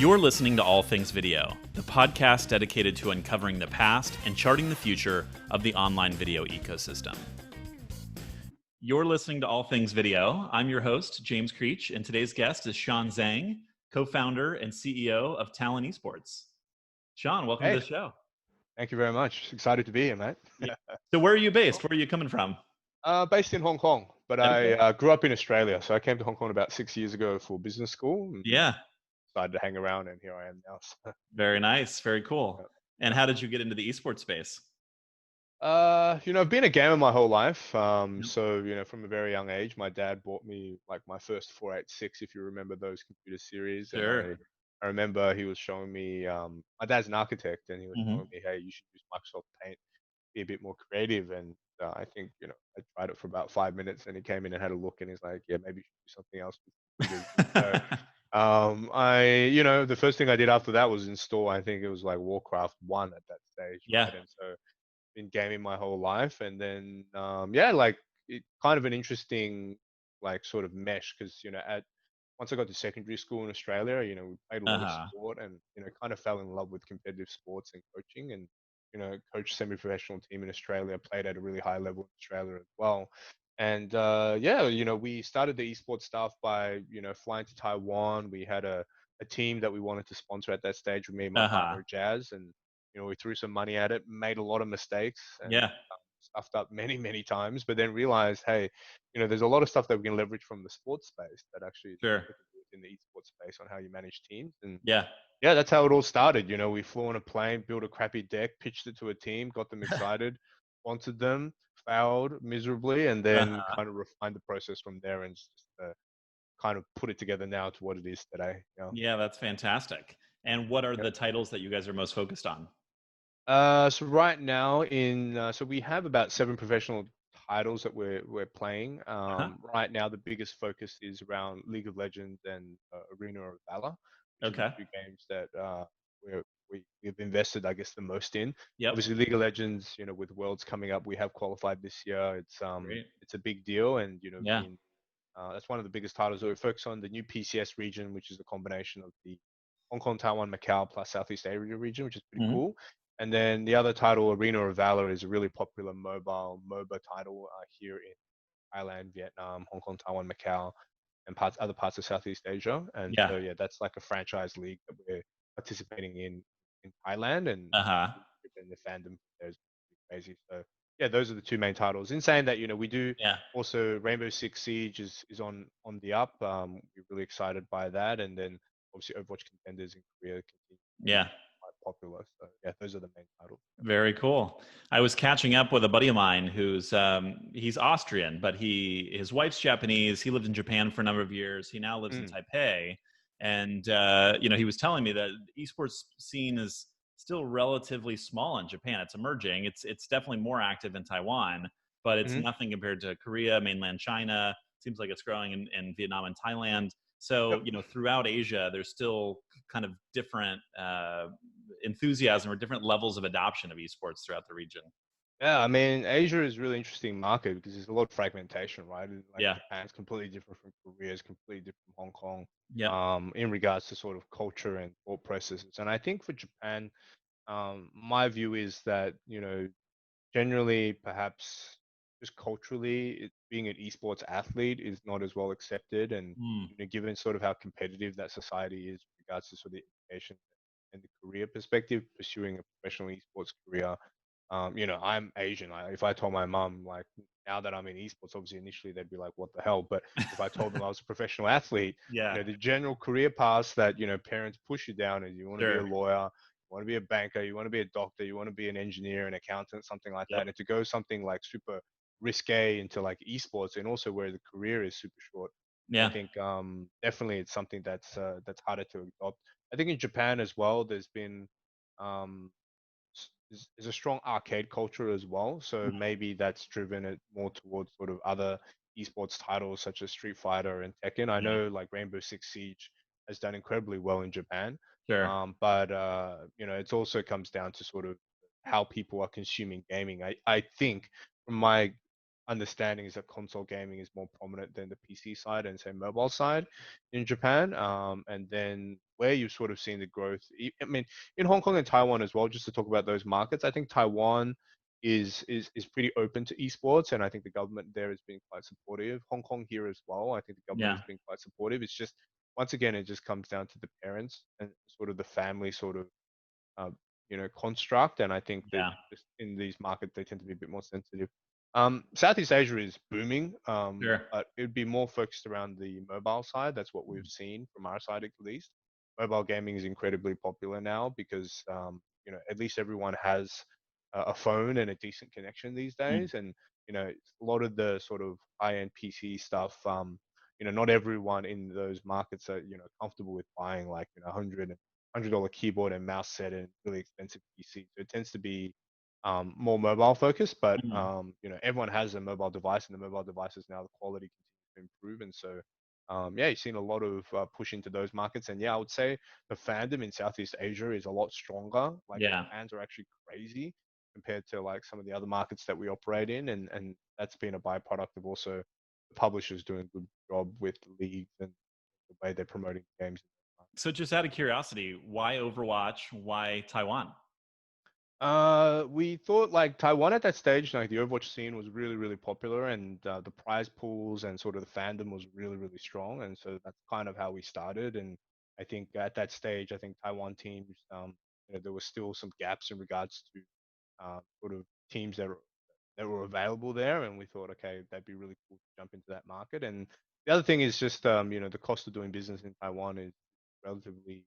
You're listening to All Things Video, the podcast dedicated to uncovering the past and charting the future of the online video ecosystem. You're listening to All Things Video. I'm your host, James Creech, and today's guest is Zhang, co-founder and CEO of Talon Esports. Sean, welcome to the show. Thank you very much. Excited to be here, mate. Yeah. So where are you based? Where are you coming from? Based in Hong Kong, but I grew up in Australia. So I came to Hong Kong about 6 years ago for business school. And Yeah. Decided to hang around, and here I am now. So. Very nice. Very cool. And how did you get into the esports space? I've been a gamer my whole life. So, from a very young age, my dad bought me like my first 486, if you remember those computer series. Sure. And I remember he was showing me, my dad's an architect, and he was showing me, hey, you should use Microsoft Paint, be a bit more creative. And I think, I tried it for about 5 minutes, and he came in and had a look, and he's like, yeah, maybe you should do something else with computers. The first thing I did after that was install, I think it was like Warcraft 1 at that stage. Yeah. Right? And so been gaming my whole life. And then, like it kind of an interesting, like sort of mesh. Cause, once I got to secondary school in Australia, we played a lot of sport and, kind of fell in love with competitive sports and coaching and, coached semi-professional team in Australia, played at a really high level in Australia as well. And we started the esports stuff by, flying to Taiwan. We had a team that we wanted to sponsor at that stage with me and my partner Jazz, and we threw some money at it, made a lot of mistakes, and stuffed up many, many times. But then realized, hey, there's a lot of stuff that we can leverage from the sports space that actually is in the esports space on how you manage teams. And that's how it all started. We flew on a plane, built a crappy deck, pitched it to a team, got them excited, sponsored them, failed miserably, and then kind of refined the process from there and just kind of put it together now to what it is today. Yeah, that's fantastic. And what are the titles that you guys are most focused on? So right now so we have about 7 professional titles that we're playing. Right now, the biggest focus is around League of Legends and Arena of Valor, which are the 2 games that we've invested, I guess, the most in. Obviously, League of Legends, with Worlds coming up, we have qualified this year. It's a big deal, and that's one of the biggest titles that we focus on. The new PCS region, which is a combination of the Hong Kong, Taiwan, Macau plus Southeast Asia region, which is pretty cool. And then the other title, Arena of Valor, is a really popular mobile MOBA title here in Thailand, Vietnam, Hong Kong, Taiwan, Macau, and other parts of Southeast Asia. And so, that's like a franchise league that we're participating in Thailand, and the fandom there is crazy. So, those are the 2 main titles. In saying that, we do also Rainbow Six Siege is on the up. We're really excited by that. And then obviously Overwatch Contenders in Korea continue quite popular. So those are the main titles. Very cool. I was catching up with a buddy of mine who's he's Austrian, but his wife's Japanese. He lived in Japan for a number of years. He now lives in Taipei. And he was telling me that the esports scene is still relatively small in Japan. It's emerging. It's definitely more active in Taiwan, but it's nothing compared to Korea, mainland China. Seems like it's growing in Vietnam and Thailand. So, throughout Asia, there's still kind of different enthusiasm or different levels of adoption of esports throughout the region. Yeah, I mean, Asia is a really interesting market because there's a lot of fragmentation, right? Japan's completely different from Korea, is completely different from Hong Kong, in regards to sort of culture and thought processes. And I think for Japan, my view is that, generally, perhaps just culturally, being an esports athlete is not as well accepted. And given sort of how competitive that society is in regards to sort of the education and the career perspective, pursuing a professional esports career, I'm Asian. If I told my mom, like, now that I'm in esports, obviously initially they'd be like, what the hell? But if I told them I was a professional athlete, the general career paths that, parents push you down is you want to be a lawyer, you want to be a banker, you want to be a doctor, you want to be an engineer, an accountant, something like that. And to go something like super risque into like esports, and also where the career is super short, I think definitely it's something that's harder to adopt. I think in Japan as well, there's been there's a strong arcade culture as well. So maybe that's driven it more towards sort of other esports titles such as Street Fighter and Tekken. I know like Rainbow Six Siege has done incredibly well in Japan. But it also comes down to sort of how people are consuming gaming. I think from my understanding is that console gaming is more prominent than the PC side and say mobile side in Japan. And then where you've sort of seen the growth. I mean, in Hong Kong and Taiwan as well, just to talk about those markets, I think Taiwan is pretty open to esports, and I think the government there has been quite supportive. Hong Kong here as well, I think the government Yeah. has been quite supportive. It's just once again, it just comes down to the parents and sort of the family sort of uh, construct. And I think that Yeah. just in these markets, they tend to be a bit more sensitive. Southeast Asia is booming, Sure. but it would be more focused around the mobile side. That's what we've seen from our side, at least. Mobile gaming is incredibly popular now because at least everyone has a phone and a decent connection these Mm. days. And a lot of the sort of high-end PC stuff. Not everyone in those markets are comfortable with buying like $100 keyboard and mouse set and really expensive PC. So it tends to be more mobile focused, but Mm. everyone has a mobile device, and the mobile devices now the quality continues to improve, and so yeah, you've seen a lot of push into those markets, and yeah, I would say the fandom in Southeast Asia is a lot stronger. Like the Yeah. fans are actually crazy compared to like some of the other markets that we operate in, and that's been a byproduct of also the publishers doing a good job with the leagues and the way they're promoting games. So just out of curiosity, why Overwatch? Why Taiwan? We thought like Taiwan at that stage, like the Overwatch scene was really, really popular, and the prize pools and sort of the fandom was really, really strong, and so that's kind of how we started. And I think at that stage, I think Taiwan teams, there was still some gaps in regards to sort of teams that were available there, and we thought, okay, that'd be really cool to jump into that market. And the other thing is just, the cost of doing business in Taiwan is relatively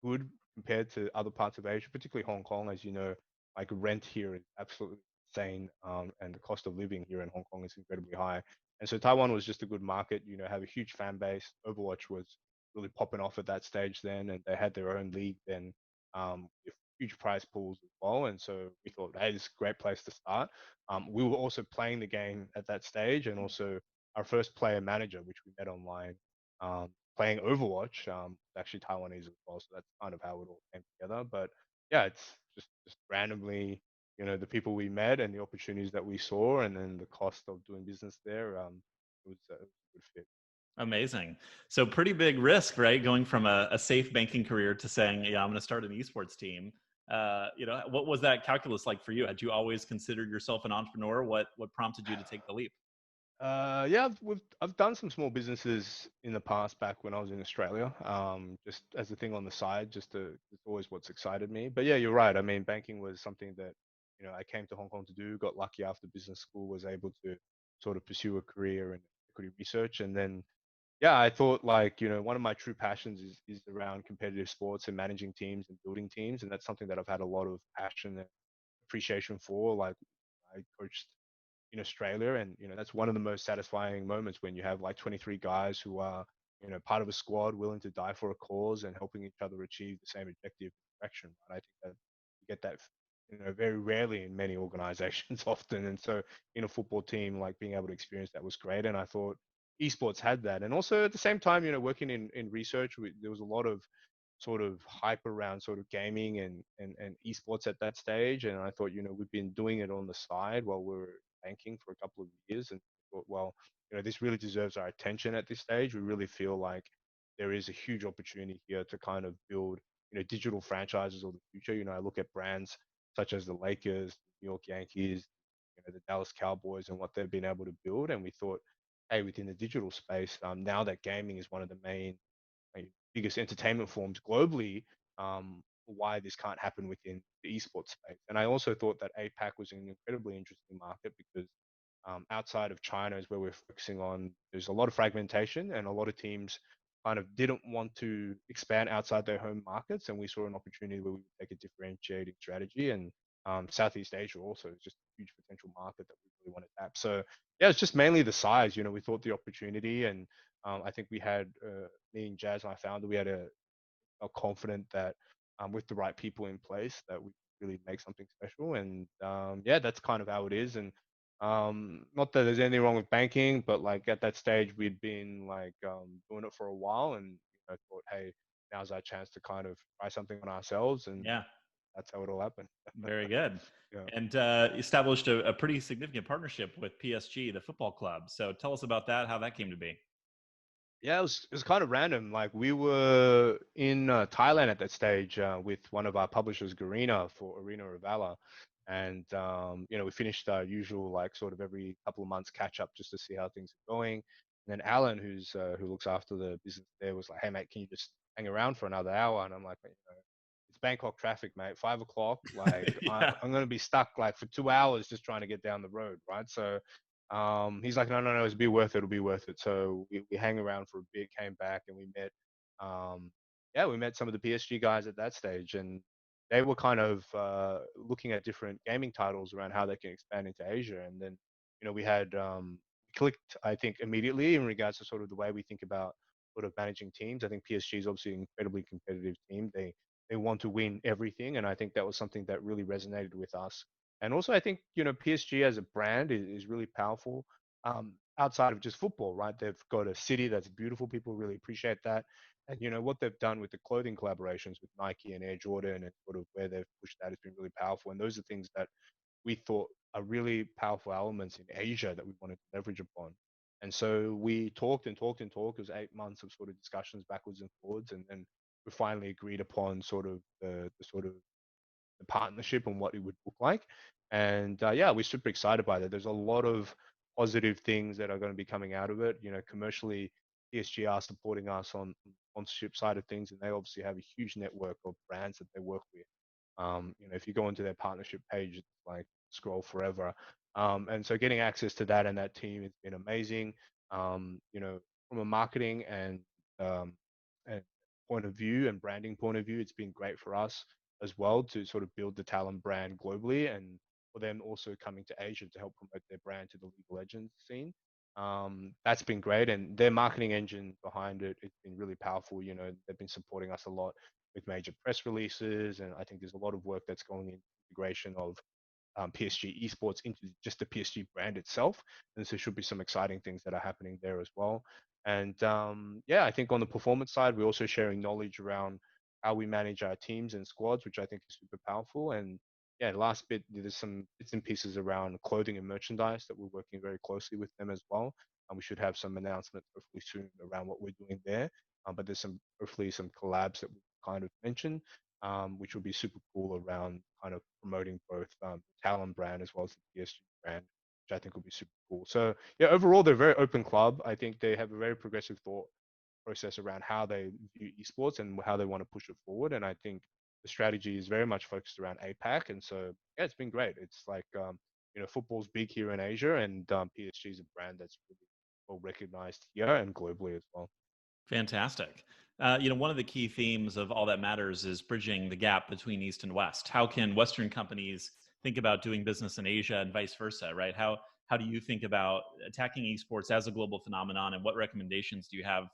good compared to other parts of Asia, particularly Hong Kong. As you know, like rent here is absolutely insane, and the cost of living here in Hong Kong is incredibly high. And so Taiwan was just a good market. Have a huge fan base. Overwatch was really popping off at that stage then, and they had their own league then, with huge prize pools as well. And so we thought, hey, this is a great place to start. We were also playing the game at that stage, and also our first player manager, which we met online, playing Overwatch, actually Taiwanese as well. So that's kind of how it all came together. But yeah, it's just randomly, the people we met and the opportunities that we saw, and then the cost of doing business there. It was a good fit. Amazing. So pretty big risk, right? Going from a safe banking career to saying, yeah, I'm going to start an esports team. What was that calculus like for you? Had you always considered yourself an entrepreneur? What prompted you to take the leap? Yeah, I've done some small businesses in the past back when I was in Australia. Just as a thing on the side, it's always what's excited me. But yeah, you're right. I mean, banking was something that I came to Hong Kong to do. Got lucky after business school, was able to sort of pursue a career in equity research, and then yeah, I thought like one of my true passions is around competitive sports and managing teams and building teams, and that's something that I've had a lot of passion and appreciation for. Like I coached in Australia. And, that's one of the most satisfying moments when you have like 23 guys who are, part of a squad willing to die for a cause and helping each other achieve the same objective direction. Right? I think that you get that, very rarely in many organizations often. And so in a football team, like being able to experience that was great. And I thought esports had that. And also at the same time, working in research, there was a lot of sort of hype around sort of gaming and esports at that stage. And I thought, we've been doing it on the side while we're banking for a couple of years, and thought, well, this really deserves our attention at this stage. We really feel like there is a huge opportunity here to kind of build, digital franchises of the future. I look at brands such as the Lakers, New York Yankees, the Dallas Cowboys, and what they've been able to build. And we thought, hey, within the digital space, now that gaming is one of the main biggest entertainment forms globally, why this can't happen within the esports space. And I also thought that APAC was an incredibly interesting market because outside of China is where we're focusing on. There's a lot of fragmentation, and a lot of teams kind of didn't want to expand outside their home markets. And we saw an opportunity where we would take a differentiating strategy. And Southeast Asia also is just a huge potential market that we really want to tap. So yeah, it's just mainly the size. We thought the opportunity, and I think we had me and Jazz, my founder, we had a confident that with the right people in place that we could really make something special. And yeah, that's kind of how it is. And not that there's anything wrong with banking, but like at that stage we'd been like doing it for a while, and thought, hey, now's our chance to kind of try something on ourselves, and Yeah, that's how it all happened. very good. Yeah. And established a pretty significant partnership with PSG, the football club. So tell us about that, how that came to be. Yeah, it was kind of random. Like we were in Thailand at that stage with one of our publishers, Garena, for Arena of Valor, and we finished our usual like sort of every couple of months catch up just to see how things are going. And then Alan, who looks after the business there, was like, "Hey mate, can you just hang around for another hour?" And I'm like, it's Bangkok traffic, mate. 5 o'clock, like Yeah. I'm gonna be stuck like for 2 hours just trying to get down the road, right? So he's like, no, no, no, it'll be worth it. It'll be worth it. So we hang around for a bit, came back, and we met. Um, yeah, we met some of the PSG guys at that stage, and they were kind of looking at different gaming titles around how they can expand into Asia. And then, we had clicked, I think, immediately in regards to sort of the way we think about sort of managing teams. I think PSG is obviously an incredibly competitive team. They want to win everything, and I think that was something that really resonated with us. And also, I think PSG as a brand is really powerful. Outside of just football, right? They've got a city that's beautiful. People really appreciate that. And what they've done with the clothing collaborations with Nike and Air Jordan, and sort of where they've pushed that has been really powerful. And those are things that we thought are really powerful elements in Asia that we wanted to leverage upon. And so we talked and talked and talked. It was 8 months of sort of discussions backwards and forwards, and then we finally agreed upon sort of the sort of the partnership and what it would look like. And yeah, we're super excited by that. There's a lot of positive things that are going to be coming out of it. Commercially, PSG are supporting us on sponsorship side of things, and they obviously have a huge network of brands that they work with. If you go into their partnership page, it's like scroll forever. And so getting access to that and that team has been amazing. From a marketing um, and point of view and branding point of view, it's been great for us as well to sort of build the Talon brand globally, and for them also coming to Asia to help promote their brand to the League of Legends scene. That's been great, and their marketing engine behind it, it's been really powerful. They've been supporting us a lot with major press releases, and I think there's a lot of work that's going in integration of PSG Esports into just the PSG brand itself. And so should be some exciting things that are happening there as well. And yeah, I think on the performance side, we're also sharing knowledge around how we manage our teams and squads, which I think is super powerful. And yeah, last bit, there's some bits and pieces around clothing and merchandise that we're working very closely with them as well. And we should have some announcements hopefully soon around what we're doing there. But there's hopefully some collabs that we kind of mentioned, which would be super cool around kind of promoting both Talon brand as well as the PSG brand, which I think would be super cool. So yeah, overall they're a very open club. I think they have a very progressive thought process around how they view esports and how they want to push it forward. And I think the strategy is very much focused around APAC. And so yeah, it's been great. It's like football's big here in Asia, and PSG is a brand that's really well recognized here and globally as well. Fantastic. One of the key themes of All That Matters is bridging the gap between East and West. How can Western companies think about doing business in Asia and vice versa, right? How do you think about attacking esports as a global phenomenon, and what recommendations do you have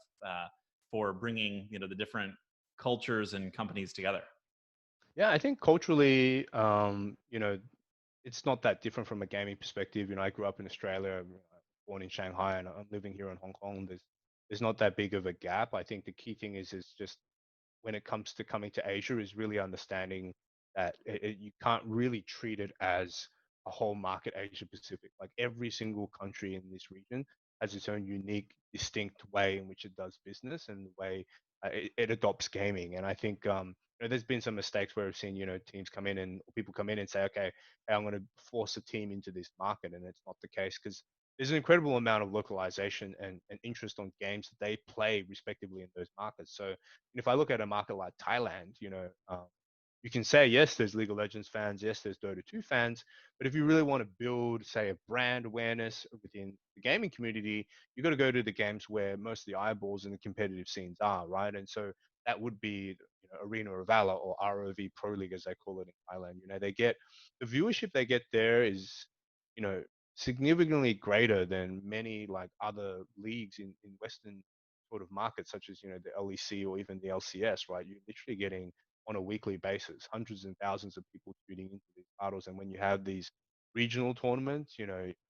for bringing the different cultures and companies together? Yeah, I think culturally, it's not that different from a gaming perspective. I grew up in Australia, born in Shanghai, and I'm living here in Hong Kong. There's not that big of a gap. I think the key thing is just when it comes to coming to Asia is really understanding that you can't really treat it as a whole market Asia Pacific. Like every single country in this region has its own unique, distinct way in which it does business and the way it adopts gaming. And I think there's been some mistakes where I've seen teams come in and people come in and say, okay, hey, I'm going to force a team into this market, and it's not the case because there's an incredible amount of localization and interest on games that they play respectively in those markets. So if I look at a market like Thailand, you can say, yes, there's League of Legends fans, yes, there's Dota 2 fans, but if you really want to build, say, a brand awareness within the gaming community, you got to go to the games where most of the eyeballs and the competitive scenes are, right? And so that would be Arena of Valor or ROV Pro League, as they call it in Thailand. They get the viewership they get there is, you know, significantly greater than many like other leagues in Western sort of markets, such as the LEC or even the LCS, right? You're literally getting on a weekly basis hundreds and thousands of people tuning into these titles, and when you have these regional tournaments,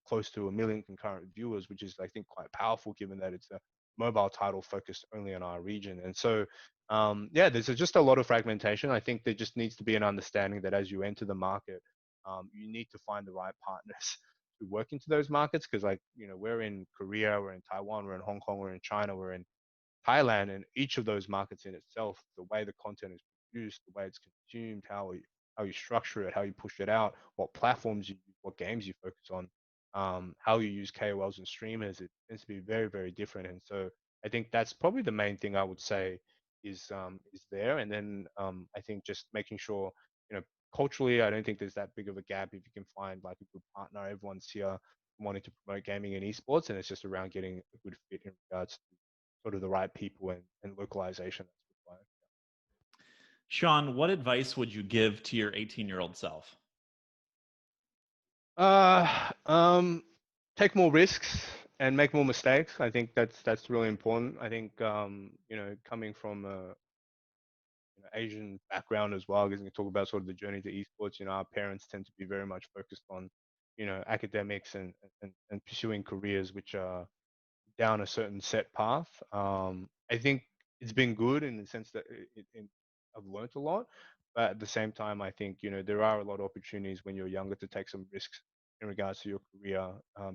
close to 1 million concurrent viewers, which is I think quite powerful given that it's a mobile title focused only on our region. And so yeah, there's just a lot of fragmentation. I think there just needs to be an understanding that as you enter the market, you need to find the right partners to work into those markets, because like we're in Korea, we're in Taiwan, we're in Hong Kong, we're in China, we're in Thailand, and each of those markets in itself, the way the content is produced, the way it's consumed, how you structure it, how you push it out, what platforms you use, what games you focus on, how you use KOLs and streamers, it tends to be very, very different. And so I think that's probably the main thing I would say is there. And then I think just making sure, culturally, I don't think there's that big of a gap if you can find like a good partner. Everyone's here wanting to promote gaming and esports, and it's just around getting a good fit in regards to sort of the right people and localization that's required. Sean, what advice would you give to your 18-year-old self? Uh, um, Take more risks and make more mistakes. I think that's really important. I think coming from a Asian background as well, because we talk about sort of the journey to esports. Our parents tend to be very much focused on academics and pursuing careers which are down a certain set path. I think it's been good in the sense that I've learned a lot, but at the same time, I think there are a lot of opportunities when you're younger to take some risks in regards to your career,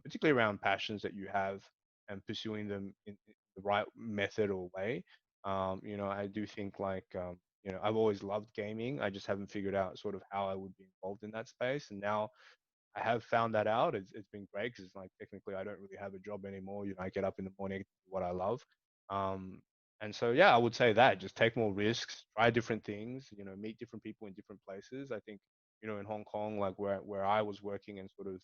particularly around passions that you have and pursuing them in the right method or way. I do think like I've always loved gaming. I just haven't figured out sort of how I would be involved in that space, and now I have found that out. It's been great because like technically I don't really have a job anymore. I get up in the morning, do what I love. Um, and so yeah, I would say that just take more risks, try different things, meet different people in different places. I think, in Hong Kong, like where I was working and sort of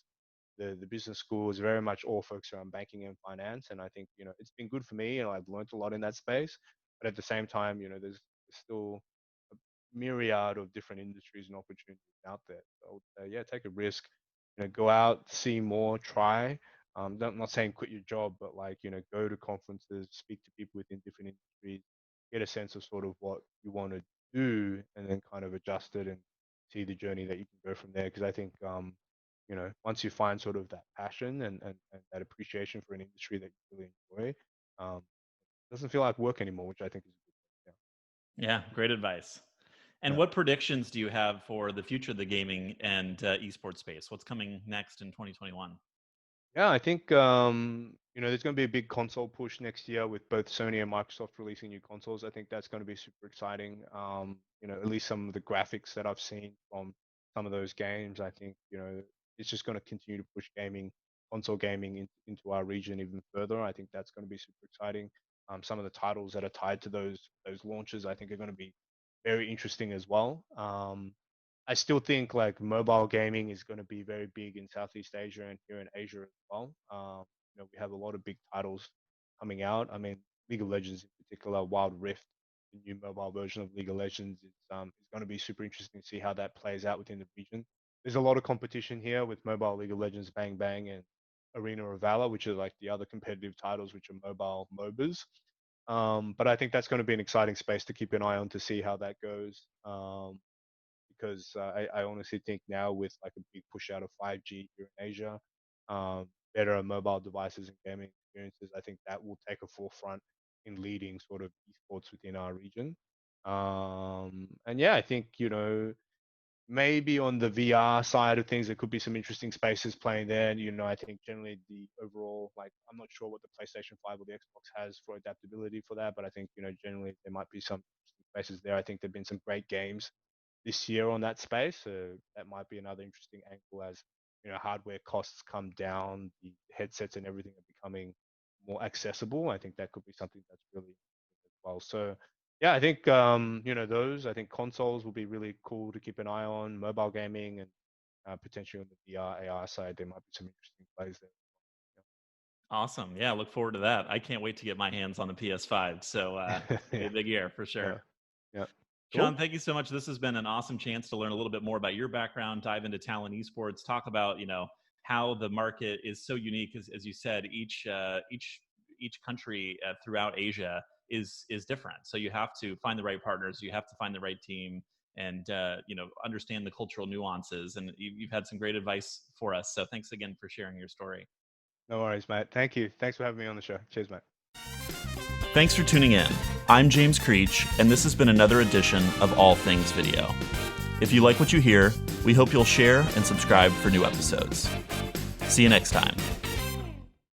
the business school is very much all focused around banking and finance. And I think, it's been good for me and I've learned a lot in that space. But at the same time, there's still a myriad of different industries and opportunities out there. So I would say, yeah, take a risk, go out, see more, try. I'm not saying quit your job, but like, go to conferences, speak to people within different industries, get a sense of sort of what you want to do, and then kind of adjust it and see the journey that you can go from there. Because I think, once you find sort of that passion and that appreciation for an industry that you really enjoy, it doesn't feel like work anymore, which I think is a good thing. Yeah, great advice. And Yeah. what predictions do you have for the future of the gaming and esports space? What's coming next in 2021? Yeah, I think there's going to be a big console push next year with both Sony and Microsoft releasing new consoles. I think that's going to be super exciting. At least some of the graphics that I've seen from some of those games, I think it's just going to continue to push console gaming into our region even further. I think that's going to be super exciting. Some of the titles that are tied to those launches, I think, are going to be very interesting as well. I still think like mobile gaming is going to be very big in Southeast Asia and here in Asia as well. We have a lot of big titles coming out. I mean, League of Legends in particular, Wild Rift, the new mobile version of League of Legends, is going to be super interesting to see how that plays out within the region. There's a lot of competition here with mobile League of Legends, Bang Bang, and Arena of Valor, which are like the other competitive titles, which are mobile MOBAs. But I think that's going to be an exciting space to keep an eye on to see how that goes. Because I honestly think now with like a big push out of 5G here in Asia, better mobile devices and gaming experiences, I think that will take a forefront in leading sort of esports within our region. And yeah, I think, maybe on the VR side of things, there could be some interesting spaces playing there. And, I think generally the overall, like, I'm not sure what the PlayStation 5 or the Xbox has for adaptability for that, but I think, generally there might be some interesting spaces there. I think there've been some great games this year on that space. So that might be another interesting angle as hardware costs come down, the headsets and everything are becoming more accessible. I think that could be something that's really interesting as well. So yeah, I think those. I think consoles will be really cool to keep an eye on. Mobile gaming and potentially on the VR AR side, there might be some interesting plays there. Awesome. Yeah, look forward to that. I can't wait to get my hands on the PS5. So it's going to be Yeah, a big year for yeah, sure. yeah. Sean, Cool. thank you so much. This has been an awesome chance to learn a little bit more about your background, dive into Talon Esports, talk about how the market is so unique. As you said, each country throughout Asia is different. So you have to find the right partners, you have to find the right team, and understand the cultural nuances. And you've had some great advice for us. So thanks again for sharing your story. No worries, mate. Thank you. Thanks for having me on the show. Cheers, mate. Thanks for tuning in. I'm James Creech, and this has been another edition of All Things Video. If you like what you hear, we hope you'll share and subscribe for new episodes. See you next time.